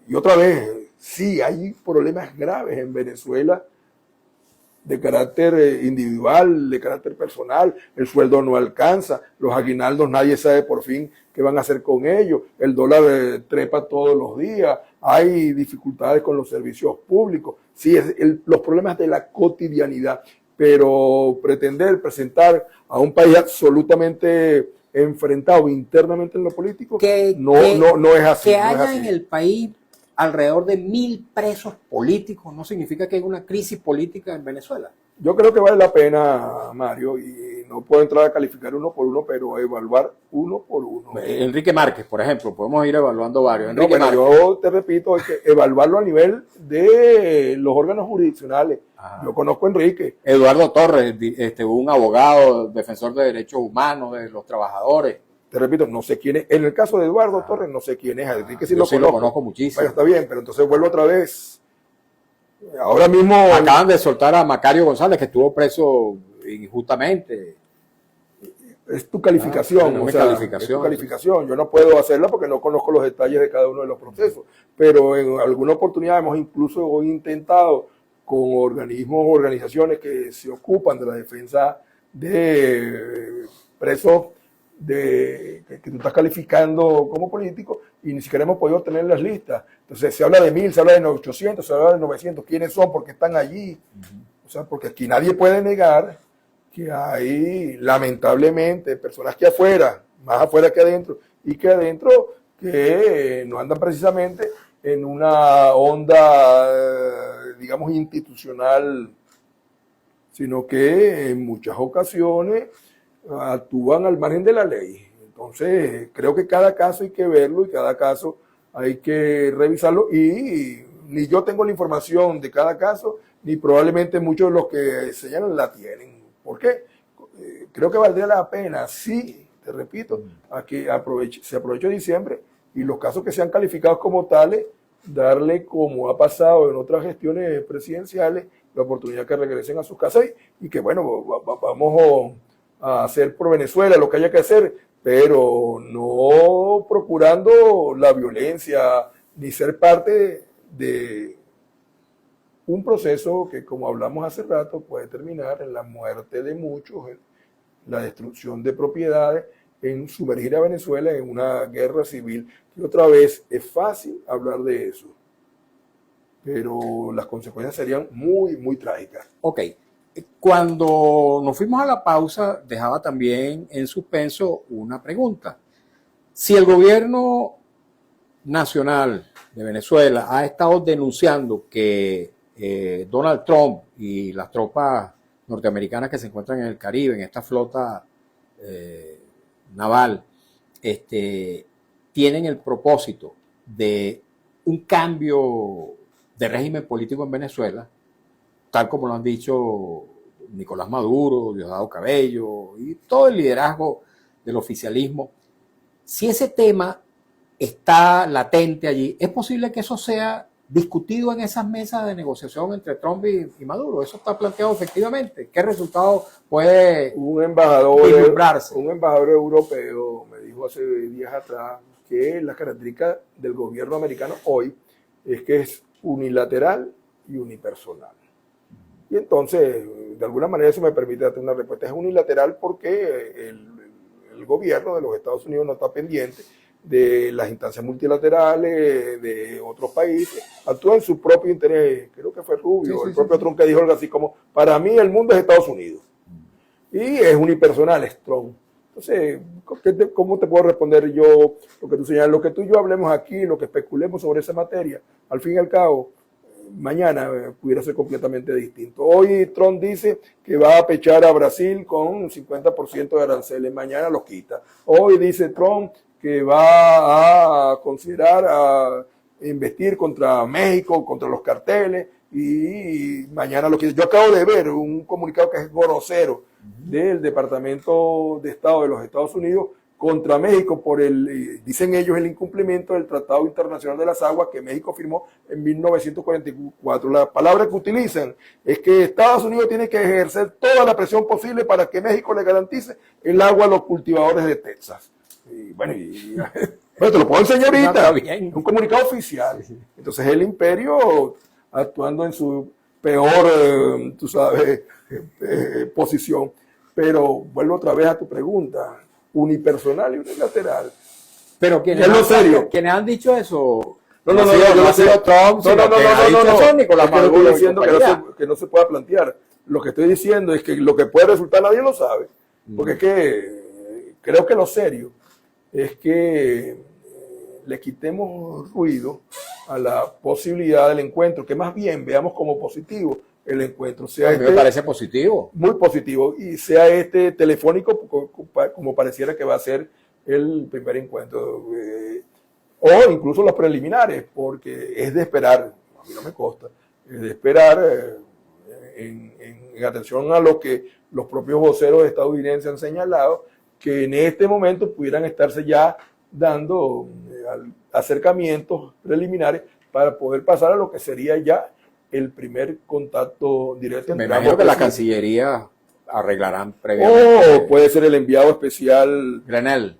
y otra vez, sí hay problemas graves en Venezuela de carácter individual, de carácter personal, el sueldo no alcanza, los aguinaldos nadie sabe por fin qué van a hacer con ellos, el dólar trepa todos los días, hay dificultades con los servicios públicos, sí, los problemas de la cotidianidad, pero pretender presentar a un país absolutamente enfrentado internamente en lo político, no es así. Que no es haya así. en el país alrededor de 1.000 presos políticos no significa que hay una crisis política en Venezuela. Yo creo que vale la pena, Mario, y no puedo entrar a calificar uno por uno, pero evaluar uno por uno. Enrique Márquez, por ejemplo, podemos ir evaluando varios. No, Enrique bueno, Márquez. yo te repito, hay que evaluarlo a nivel de los órganos jurisdiccionales. Ajá. Yo conozco a Enrique. Eduardo Torres, un abogado, defensor de derechos humanos, de los trabajadores. Te repito, no sé quién es. En el caso de Eduardo Torres, no sé quién es. A Enrique sí Yo lo sí conozco. lo conozco muchísimo. Bueno, está bien, pero entonces vuelvo otra vez. Ahora mismo. Acaban de soltar a Macario González, que estuvo preso injustamente. Es tu calificación, es mi es tu calificación. Yo no puedo hacerla porque no conozco los detalles de cada uno de los procesos, pero en alguna oportunidad hemos incluso intentado con organismos, organizaciones que se ocupan de la defensa de presos que tú estás calificando como político y ni siquiera hemos podido tener las listas. Entonces se habla de 1.000, se habla de 800, se habla de 900. ¿Quiénes son? ¿Por qué están allí? O sea, porque aquí nadie puede negar que hay lamentablemente personas que afuera, más afuera que adentro, y que adentro que no andan precisamente en una onda, digamos, institucional, sino que en muchas ocasiones actúan al margen de la ley. Entonces, creo que cada caso hay que verlo y cada caso hay que revisarlo y ni yo tengo la información de cada caso, ni probablemente muchos de los que señalan la tienen. ¿Por qué? Creo que valdría la pena, sí, te repito, a que se aproveche diciembre y los casos que sean calificados como tales, darle, como ha pasado en otras gestiones presidenciales, la oportunidad que regresen a sus casas y que, bueno, vamos a hacer por Venezuela lo que haya que hacer, pero no procurando la violencia ni ser parte de un proceso que, como hablamos hace rato, puede terminar en la muerte de muchos, en la destrucción de propiedades, en sumergir a Venezuela en una guerra civil. Y otra vez, es fácil hablar de eso, pero las consecuencias serían muy, muy trágicas. Ok. Cuando nos fuimos a la pausa, dejaba también en suspenso una pregunta. Si el gobierno nacional de Venezuela ha estado denunciando que Donald Trump y las tropas norteamericanas que se encuentran en el Caribe, en esta flota naval, tienen el propósito de un cambio de régimen político en Venezuela, tal como lo han dicho Nicolás Maduro, Diosdado Cabello y todo el liderazgo del oficialismo. Si ese tema está latente allí, ¿es posible que eso sea discutido en esas mesas de negociación entre Trump y Maduro? ¿Eso está planteado efectivamente? ¿Qué resultado puede vislumbrarse? Un embajador europeo me dijo hace días atrás que la característica del gobierno americano hoy es que es unilateral y unipersonal. Y entonces, de alguna manera eso me permite darte una respuesta. Es unilateral porque el el gobierno de los Estados Unidos no está pendiente de las instancias multilaterales de otros países, actúa en su propio interés. Creo que fue Rubio, el propio Trump, que dijo algo así como, para mí el mundo es Estados Unidos. Y es unipersonal, es Trump. Entonces, ¿cómo te puedo responder yo lo que tú señalas? Lo que tú y yo hablemos aquí, lo que especulemos sobre esa materia, al fin y al cabo, mañana pudiera ser completamente distinto. Hoy Trump dice que va a pechar a Brasil con un 50% de aranceles, mañana los quita. Hoy dice Trump que va a considerar a investir contra México, contra los carteles, y mañana los quita. Yo acabo de ver un comunicado que es grosero del Departamento de Estado de los Estados Unidos contra México por dicen ellos, el incumplimiento del Tratado Internacional de las Aguas que México firmó en 1944. La palabra que utilizan es que Estados Unidos tiene que ejercer toda la presión posible para que México le garantice el agua a los cultivadores de Texas. Y bueno, te lo puedo enseñar ahorita, un comunicado oficial. Entonces el imperio actuando en su peor, tú sabes, posición. Pero vuelvo otra vez a tu pregunta, unipersonal y unilateral. Pero quienes han dicho eso, no ha sido Trump, Nicolás Maduro, estoy diciendo que no se pueda plantear. Lo que estoy diciendo es que lo que puede resultar nadie lo sabe, porque es que creo que lo serio es que le quitemos ruido a la posibilidad del encuentro, que más bien veamos como positivo el encuentro. A mí me parece positivo. Muy positivo, y sea telefónico como pareciera que va a ser el primer encuentro, o incluso los preliminares, porque es de esperar, a mí no me consta, es de esperar en atención a lo que los propios voceros estadounidenses han señalado, que en este momento pudieran estarse ya dando acercamientos preliminares para poder pasar a lo que sería ya el primer contacto directo. Me imagino que la Cancillería arreglarán previamente. O puede ser el enviado especial Grenell,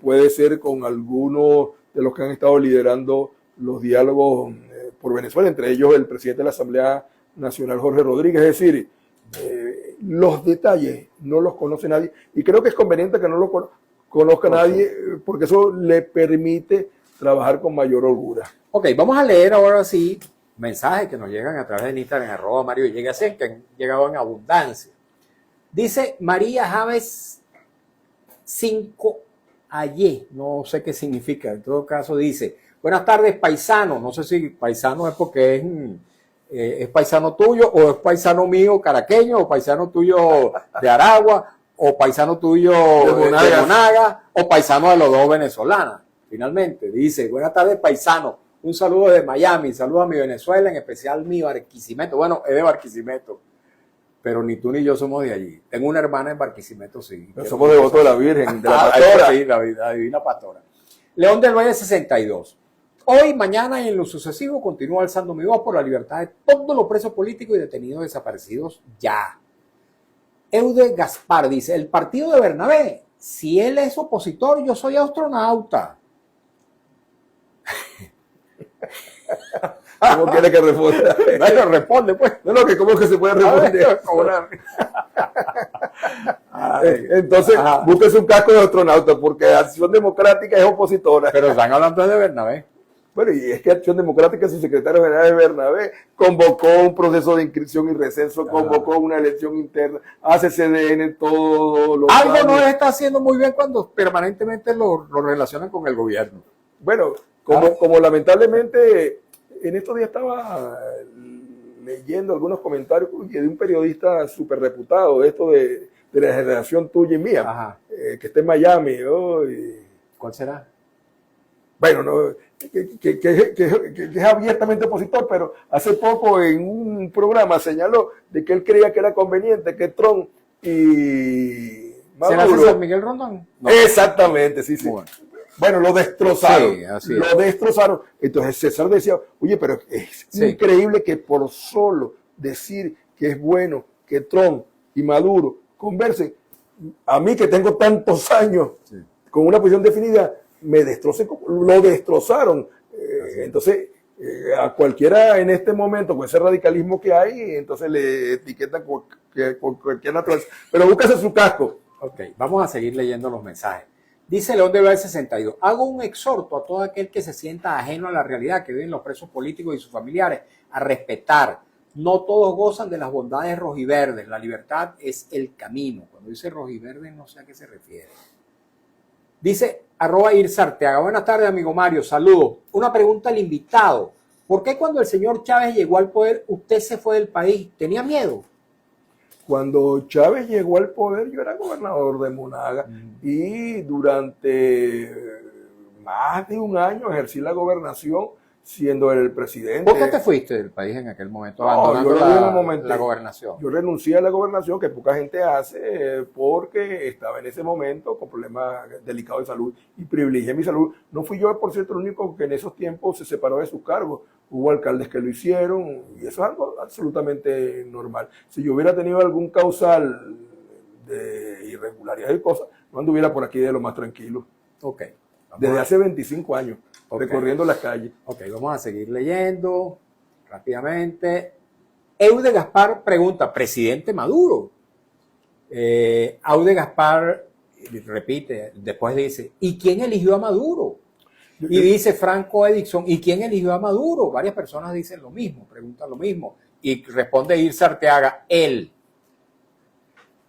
puede ser con algunos de los que han estado liderando los diálogos por Venezuela, entre ellos el presidente de la Asamblea Nacional, Jorge Rodríguez. Es decir, los detalles no los conoce nadie, y creo que es conveniente que no los conozca nadie, porque eso le permite trabajar con mayor holgura. Ok, vamos a leer ahora sí mensajes que nos llegan a través de Instagram, @Mario Villegas, que han llegado en abundancia. Dice María Javes 5 Aye, no sé qué significa, en todo caso dice, buenas tardes paisano, no sé si paisano es porque es paisano tuyo, o es paisano mío caraqueño, o paisano tuyo de Aragua, o paisano tuyo de Monaga, o paisano de los dos venezolanos. Finalmente dice, buenas tardes paisano, un saludo de Miami, saludo a mi Venezuela, en especial mi Barquisimeto. Bueno, es de Barquisimeto, pero ni tú ni yo somos de allí. Tengo una hermana en Barquisimeto, sí. Pero somos devotos de la Virgen, de la Pastora. Sí, la Divina Pastora. León del Valle 62. Hoy, mañana y en lo sucesivo continúo alzando mi voz por la libertad de todos los presos políticos y detenidos desaparecidos ya. Eude Gaspar dice, el partido de Bernabé, si él es opositor, yo soy astronauta. ¿Cómo quiere que responda? Bueno, responde pues. No, ¿cómo es que se puede responder? Entonces, búsquese un casco de astronauta, porque Acción Democrática es opositora. Pero están hablando de Bernabé. Bueno, y es que Acción Democrática, su secretario general de Bernabé, convocó un proceso de inscripción y recenso, convocó una elección interna, hace CDN todo lo algo no está haciendo muy bien cuando permanentemente lo relacionan con el gobierno. Bueno, como lamentablemente en estos días estaba leyendo algunos comentarios de un periodista súper reputado, esto de la generación tuya y mía, que está en Miami. ¿Cuál será? Bueno, no, que es abiertamente opositor, pero hace poco en un programa señaló de que él creía que era conveniente que Trump y Maduro... ¿Será César Miguel Rondón? No. Exactamente, sí. Bueno, lo destrozaron. Sí, así lo destrozaron. Entonces César decía, oye, pero es increíble que por solo decir que es bueno que Trump y Maduro conversen, a mí que tengo tantos años con una posición definida, lo destrozaron. Entonces, a cualquiera en este momento, con ese radicalismo que hay, entonces le etiquetan con cualquier naturaleza. Pero búscase su casco. Ok, vamos a seguir leyendo los mensajes. Dice León de Bel 62, hago un exhorto a todo aquel que se sienta ajeno a la realidad que viven los presos políticos y sus familiares a respetar. No todos gozan de las bondades rojiverdes, la libertad es el camino. Cuando dice rojiverde no sé a qué se refiere. Dice @irsarteaga, buenas tardes amigo Mario, saludos. Una pregunta al invitado, ¿por qué cuando el señor Chávez llegó al poder usted se fue del país? ¿Tenía miedo? Cuando Chávez llegó al poder, yo era gobernador de Monaga y durante más de un año ejercí la gobernación siendo él el presidente. ¿Por qué te fuiste del país en aquel momento, No, abandonando yo en un momento, la gobernación? Yo renuncié a la gobernación, que poca gente hace, porque estaba en ese momento con problemas delicados de salud y privilegié mi salud. No fui yo, por cierto, el único que en esos tiempos se separó de sus cargos. Hubo alcaldes que lo hicieron y eso es algo absolutamente normal. Si yo hubiera tenido algún causal de irregularidades y cosas, no anduviera por aquí de lo más tranquilo. Ok. Desde hace 25 años, recorriendo las calles. Ok, vamos a seguir leyendo rápidamente. Eude Gaspar pregunta, ¿presidente Maduro? Aude Gaspar repite, después dice, ¿y quién eligió a Maduro? Y dice Franco Edison, ¿y quién eligió a Maduro? Varias personas dicen lo mismo, preguntan lo mismo. Y responde Irsa Arteaga, él.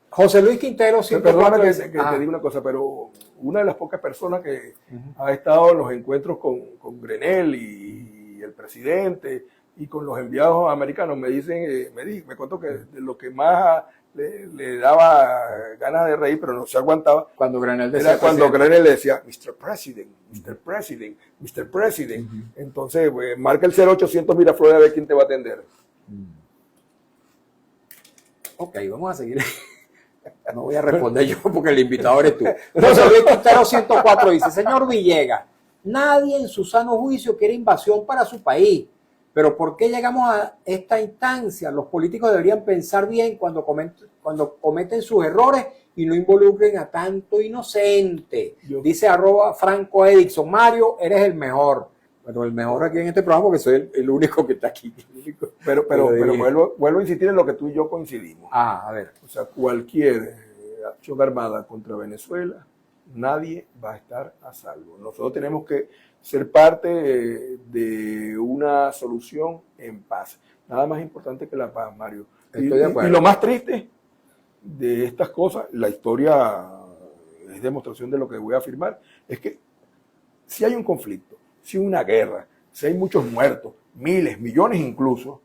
José Luis Quintero, perdóname que te diga una cosa, pero una de las pocas personas que ha estado en los encuentros con Grenell y el presidente y con los enviados americanos me dicen, me contó que de lo que más le daba ganas de reír, pero no se aguantaba. Cuando Grenell decía, era cuando Grenell le decía, Mr. President, Mr. President, Mr. President. Entonces, pues, marca el 0800 Miraflores a ver quién te va a atender. Ok, vamos a seguir. No voy a responder yo porque el invitado eres tú. José Luis Quintero 104 dice, señor Villegas, nadie en su sano juicio quiere invasión para su país. Pero ¿por qué llegamos a esta instancia? Los políticos deberían pensar bien cuando cometen sus errores y no involucren a tanto inocente. Dice @Franco Edison, Mario, eres el mejor. Bueno, el mejor aquí en este programa porque soy el único que está aquí. Pero vuelvo a insistir en lo que tú y yo coincidimos. A ver. O sea, cualquier acción armada contra Venezuela, nadie va a estar a salvo. Nosotros tenemos que ser parte de una solución en paz. Nada más importante que la paz, Mario. Estoy de acuerdo. Y lo más triste de estas cosas, la historia es demostración de lo que voy a afirmar, es que si hay un conflicto, si hay una guerra, si hay muchos muertos, miles, millones incluso,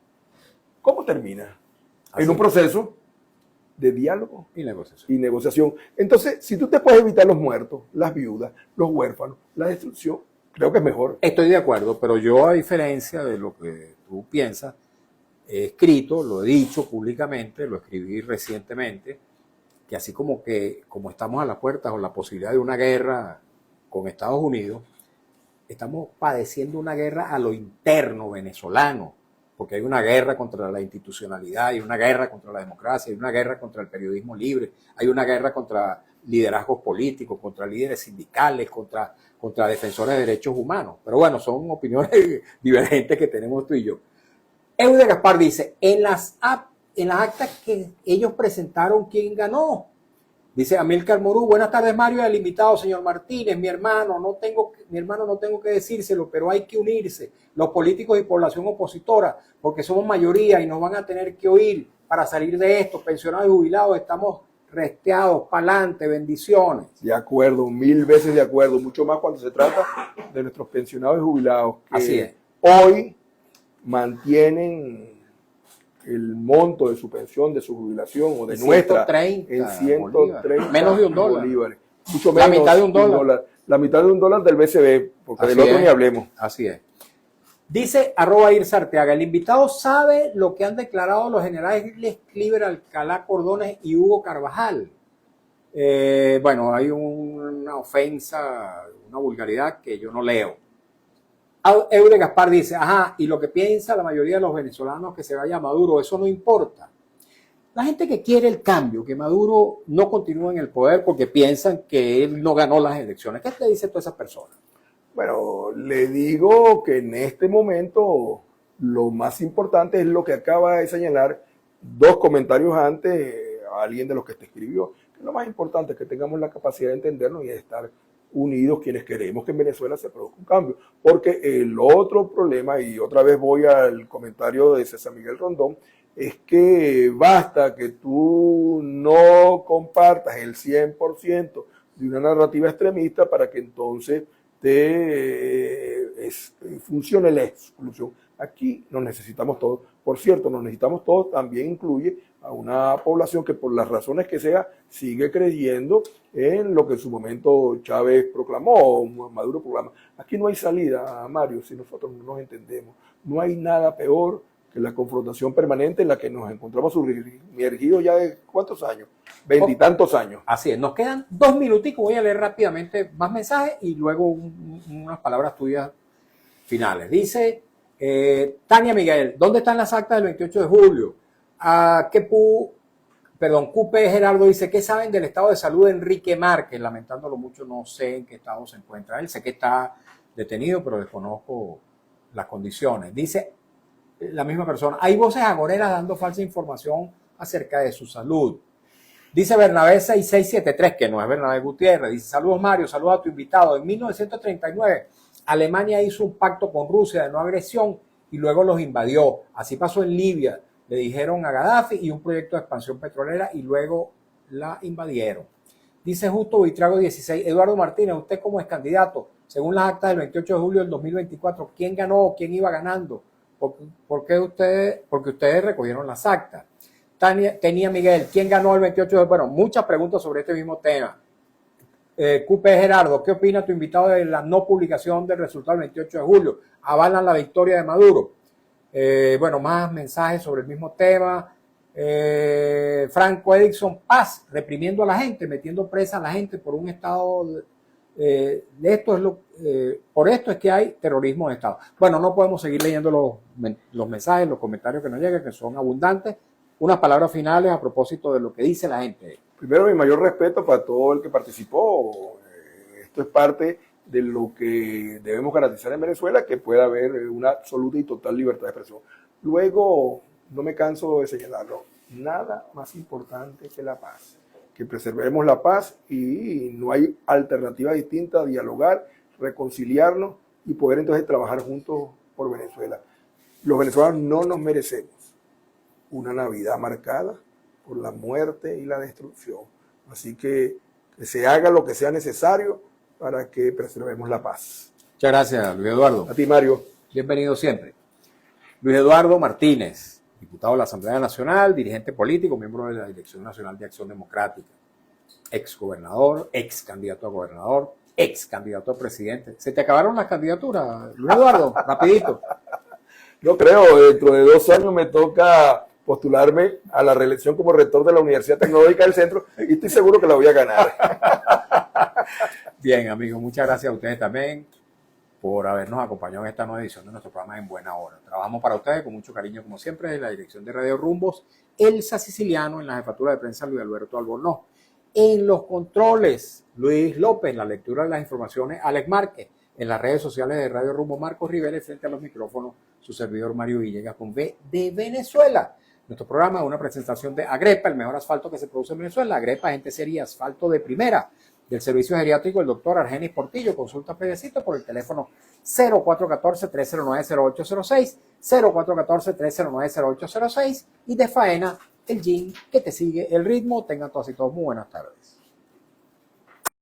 ¿cómo termina? Así en un proceso de diálogo y negociación. Entonces, si tú te puedes evitar los muertos, las viudas, los huérfanos, la destrucción, creo que es mejor. Estoy de acuerdo, pero yo, a diferencia de lo que tú piensas, he escrito, lo he dicho públicamente, lo escribí recientemente, que así como estamos a las puertas o la posibilidad de una guerra con Estados Unidos, estamos padeciendo una guerra a lo interno venezolano, porque hay una guerra contra la institucionalidad, hay una guerra contra la democracia, hay una guerra contra el periodismo libre, hay una guerra contra liderazgos políticos, contra líderes sindicales, contra defensores de derechos humanos. Pero bueno, son opiniones divergentes que tenemos tú y yo. Eude Gaspar dice, en las actas que ellos presentaron, ¿quién ganó? Dice Amílcar Morú, buenas tardes Mario y al invitado, señor Martínez, mi hermano no tengo que decírselo, pero hay que unirse, los políticos y población opositora, porque somos mayoría y nos van a tener que oír para salir de esto, pensionados y jubilados, estamos resteados, pa'lante, bendiciones. De acuerdo, 1000 veces de acuerdo, mucho más cuando se trata de nuestros pensionados y jubilados, que así es. Hoy mantienen el monto de su pensión, de su jubilación o de nuestra 130 en 130 menos de $1. Bolívares. Mucho menos, la mitad de $1. La mitad de $1 del BCB, porque así del otro es. ni hablemos. Así es. Dice @Irsa Arteaga, el invitado sabe lo que han declarado los generales Cliver Alcalá Cordones y Hugo Carvajal. Bueno, hay una ofensa, una vulgaridad que yo no leo. Eude Gaspar dice, y lo que piensa la mayoría de los venezolanos que se vaya Maduro, eso no importa. La gente que quiere el cambio, que Maduro no continúe en el poder porque piensan que él no ganó las elecciones. ¿Qué te dice todas esas personas? Bueno, le digo que en este momento lo más importante es lo que acaba de señalar 2 comentarios antes a alguien de los que te escribió, que lo más importante es que tengamos la capacidad de entendernos y de estar unidos quienes queremos que en Venezuela se produzca un cambio. Porque el otro problema, y otra vez voy al comentario de César Miguel Rondón, es que basta que tú no compartas el 100% de una narrativa extremista para que entonces funcione la exclusión. Aquí nos necesitamos todos. Por cierto, nos necesitamos todos también incluye a una población que por las razones que sea sigue creyendo en lo que en su momento Chávez proclamó o Maduro proclama. Aquí no hay salida, Mario, si nosotros no nos entendemos. No hay nada peor que la confrontación permanente en la que nos encontramos sumergidos ya de ¿cuántos años? 20 y tantos años. Así es, nos quedan 2 minuticos, voy a leer rápidamente más mensajes y luego unas palabras tuyas finales. Dice Tania Miguel, ¿dónde están las actas del 28 de julio? QP Gerardo dice, ¿qué saben del estado de salud de Enrique Márquez? Lamentándolo mucho, no sé en qué estado se encuentra él. Sé que está detenido, pero desconozco las condiciones. Dice la misma persona, hay voces agoreras dando falsa información acerca de su salud. Dice Bernabé 6673, que no es Bernabé Gutiérrez, dice, saludos Mario, saludos a tu invitado. En 1939, Alemania hizo un pacto con Rusia de no agresión y luego los invadió. Así pasó en Libia. Le dijeron a Gaddafi y un proyecto de expansión petrolera y luego la invadieron. Dice Justo Vitrago 16, Eduardo Martínez, usted como es candidato, según las actas del 28 de julio del 2024, ¿quién ganó o quién iba ganando? Porque ustedes recogieron las actas. Tenía Miguel, ¿quién ganó el 28 de julio? Bueno, muchas preguntas sobre este mismo tema. QP Gerardo, ¿qué opina tu invitado de la no publicación del resultado del 28 de julio? ¿Avalan la victoria de Maduro? Bueno, más mensajes sobre el mismo tema. Franco Edison Paz, reprimiendo a la gente, metiendo presa a la gente por un estado por esto es que hay terrorismo de Estado. Bueno, no podemos seguir leyendo los mensajes, los comentarios que nos llegan, que son abundantes. Unas palabras finales a propósito de lo que dice la gente. Primero, mi mayor respeto para todo el que participó. Esto es parte de lo que debemos garantizar en Venezuela, que pueda haber una absoluta y total libertad de expresión. Luego, no me canso de señalarlo, nada más importante que la paz. Que preservemos la paz y no hay alternativa distinta a dialogar, reconciliarnos y poder entonces trabajar juntos por Venezuela. Los venezolanos no nos merecemos una Navidad marcada por la muerte y la destrucción. Así que se haga lo que sea necesario para que preservemos la paz. Muchas gracias, Luis Eduardo. A ti, Mario. Bienvenido siempre. Luis Eduardo Martínez, diputado de la Asamblea Nacional, dirigente político, miembro de la Dirección Nacional de Acción Democrática, ex gobernador, ex candidato a gobernador, ex candidato a presidente. ¿Se te acabaron las candidaturas, Luis Eduardo? Rapidito. No creo, dentro de 2 años me toca postularme a la reelección como rector de la Universidad Tecnológica del Centro y estoy seguro que la voy a ganar. Bien, amigos, muchas gracias a ustedes también por habernos acompañado en esta nueva edición de nuestro programa En Buena Hora. Trabajamos para ustedes con mucho cariño, como siempre, en la dirección de Radio Rumbos, Elsa Siciliano, en la jefatura de prensa Luis Alberto Albornoz. En los controles, Luis López, en la lectura de las informaciones, Alex Márquez, en las redes sociales de Radio Rumbo, Marcos Rivera, frente a los micrófonos, su servidor Mario Villegas con V de Venezuela. Nuestro programa es una presentación de Agrepa, el mejor asfalto que se produce en Venezuela. Agrepa, gente sería asfalto de primera. Del Servicio Geriátrico, el doctor Argenis Portillo, consulta previecito por el teléfono 0414-309-0806, 0414-309-0806 y de faena, el gym que te sigue el ritmo. Tengan todas y todos muy buenas tardes.